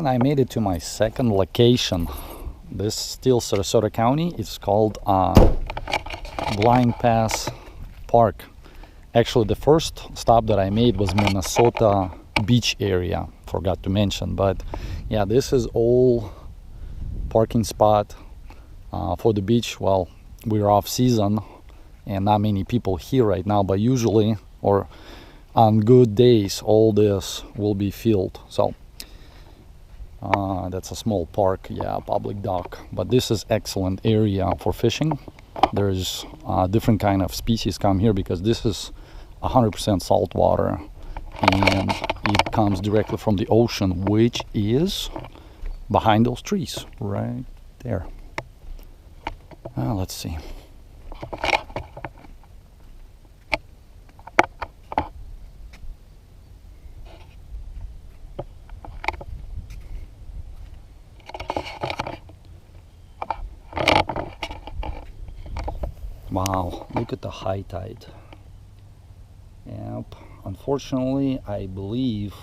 And I made it to my second location. This is still Sarasota County. It's called Blind Pass Park. Actually, the first stop that I made was Minnesota beach area. Forgot to mention, but yeah, this is all parking spot for the beach. Well, we're off season and not many people here right now, but usually or on good days all this will be filled. So that's a small park, yeah, public dock, but this is excellent area for fishing. There's different kind of species come here because this is 100% salt water and it comes directly from the ocean, which is behind those trees right there. Let's see. Wow, look at the high tide. Yep, unfortunately I believe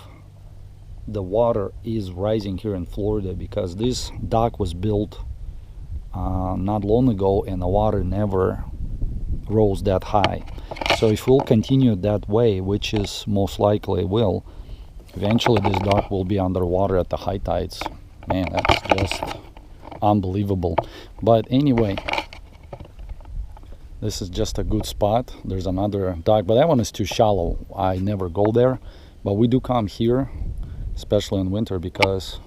the water is rising here in Florida because this dock was built not long ago and the water never rose that high. So if we'll continue that way, which is most likely will, eventually this dock will be underwater at the high tides. Man, that's just unbelievable. But anyway, this is just a good spot. There's another dock, but that one is too shallow. I never go there, but we do come here, especially in winter, because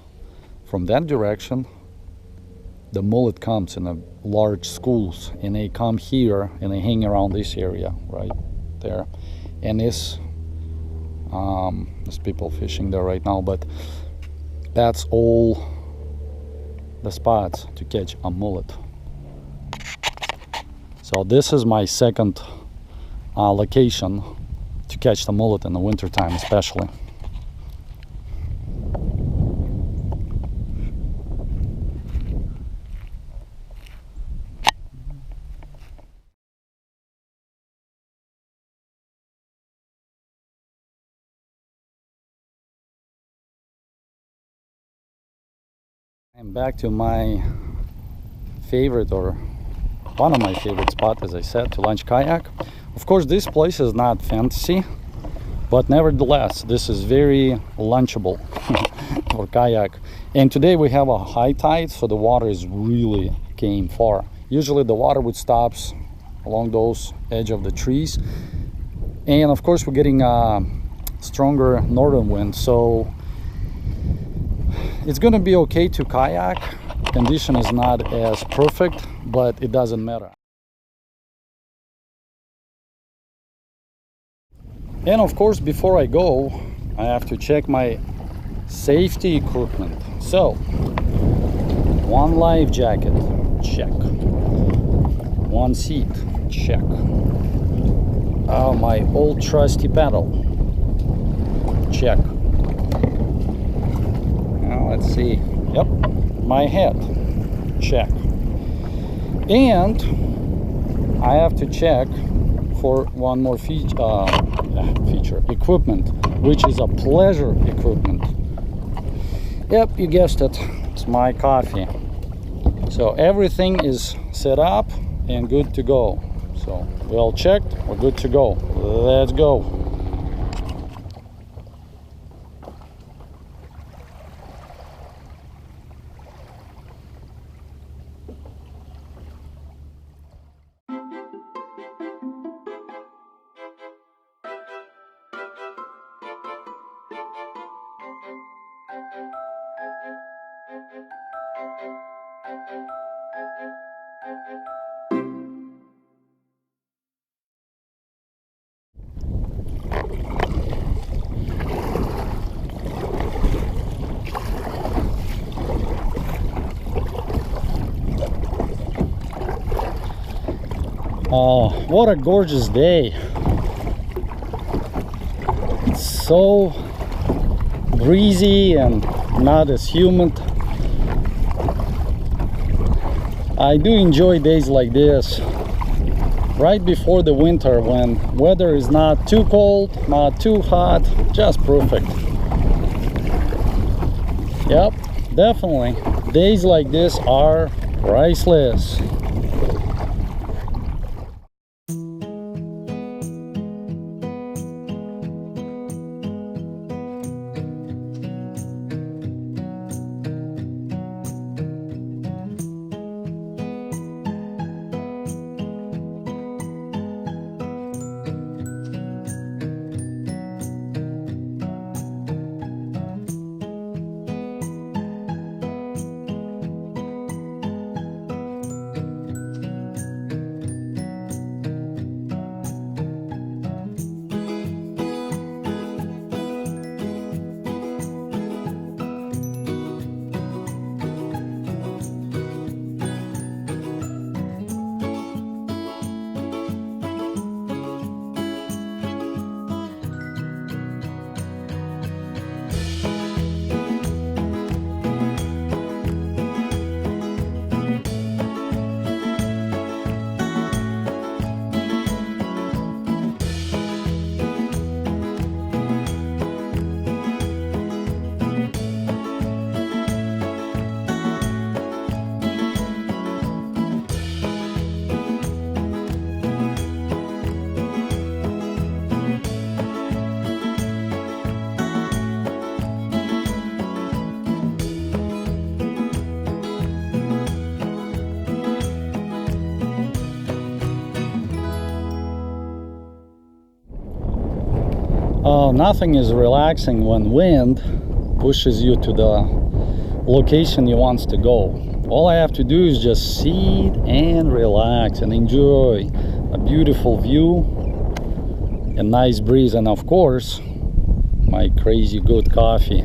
from that direction the mullet comes in a large schools, and they come here and they hang around this area right there. And there's people fishing there right now, but that's all the spots to catch a mullet. So this is my second location to catch the mullet in the winter time, especially. I'm back to my favorite, or one of my favorite spots, as I said, to launch kayak. Of course, this place is not fancy, but nevertheless, this is very launchable for kayak. And today we have a high tide, so the water is really came far. Usually the water would stops along those edge of the trees. And of course, we're getting a stronger northern wind, so it's gonna be okay to kayak. Condition is not as perfect, but it doesn't matter. And of course, before I go, I have to check my safety equipment. So, one life jacket, check. One seat, check. My old trusty paddle, check. Now let's see. Yep. My hat, check. And I have to check for one more feature, equipment, which is a pleasure equipment. Yep, you guessed it, it's my coffee. So everything is set up and good to go. So we all checked, we're good to go. Let's go. Oh, what a gorgeous day. It's so breezy and not as humid. I do enjoy days like this right before the winter, when weather is not too cold, not too hot, just perfect. Yep. Definitely, days like this are priceless. Oh, nothing is relaxing when wind pushes you to the location you want to go. All I have to do is just sit and relax and enjoy a beautiful view, a nice breeze, and of course my crazy good coffee.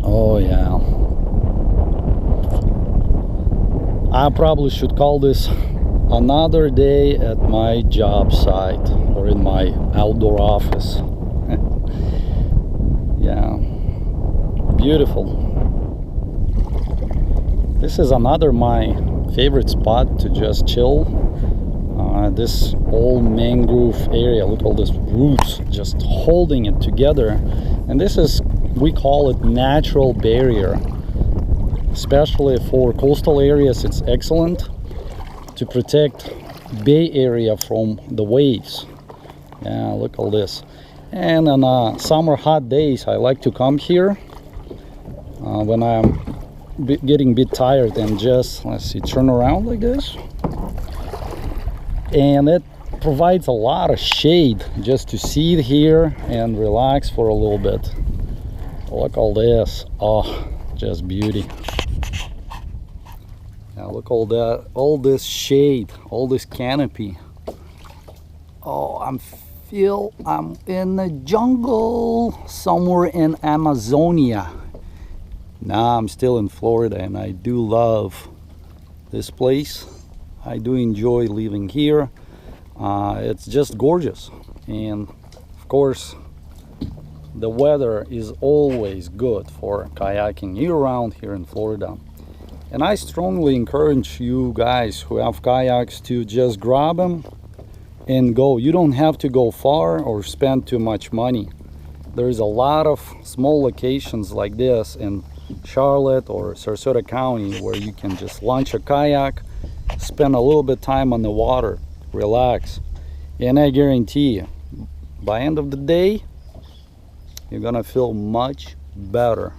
Oh yeah, I probably should call this another day at my job site or in my outdoor office. Yeah, beautiful. This is another my favorite spot to just chill. This old mangrove area, look at all these roots just holding it together, and this is, we call it natural barrier. Especially for coastal areas, it's excellent to protect bay area from the waves. Yeah, look at all this. And on summer hot days, I like to come here when I'm getting a bit tired and just, let's see, turn around like this. And it provides a lot of shade just to sit here and relax for a little bit. Look at all this. Oh, just beauty. Now look all that, all this shade, all this canopy. Oh, I'm in the jungle somewhere in Amazonia. Now I'm still in Florida, and I do love this place. I do enjoy living here. It's just gorgeous, and of course the weather is always good for kayaking year-round here in Florida. And I strongly encourage you guys who have kayaks to just grab them and go. You don't have to go far or spend too much money. There's a lot of small locations like this in Charlotte or Sarasota County where you can just launch a kayak, spend a little bit time on the water, relax, and I guarantee you, by end of the day, you're gonna feel much better.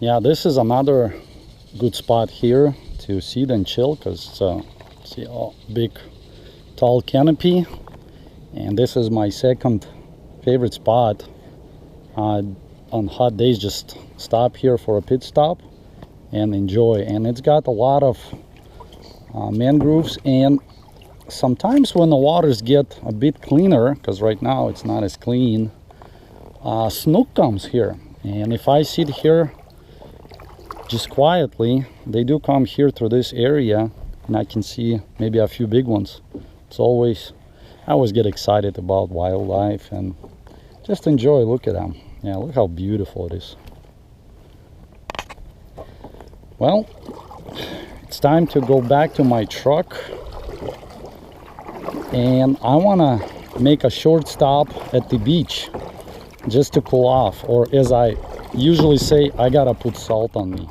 Yeah, this is another good spot here to sit and chill, because see all big tall canopy, and this is my second favorite spot. On hot days, just stop here for a pit stop and enjoy. And it's got a lot of mangroves, and sometimes when the waters get a bit cleaner, because right now it's not as clean, snook comes here. And if I sit here just quietly, they do come here through this area, and I can see maybe a few big ones. I always get excited about wildlife and just enjoy. Look at them. Yeah, look how beautiful it is. Well, it's time to go back to my truck, and I want to make a short stop at the beach just to cool off, or as I usually say, I gotta put salt on me.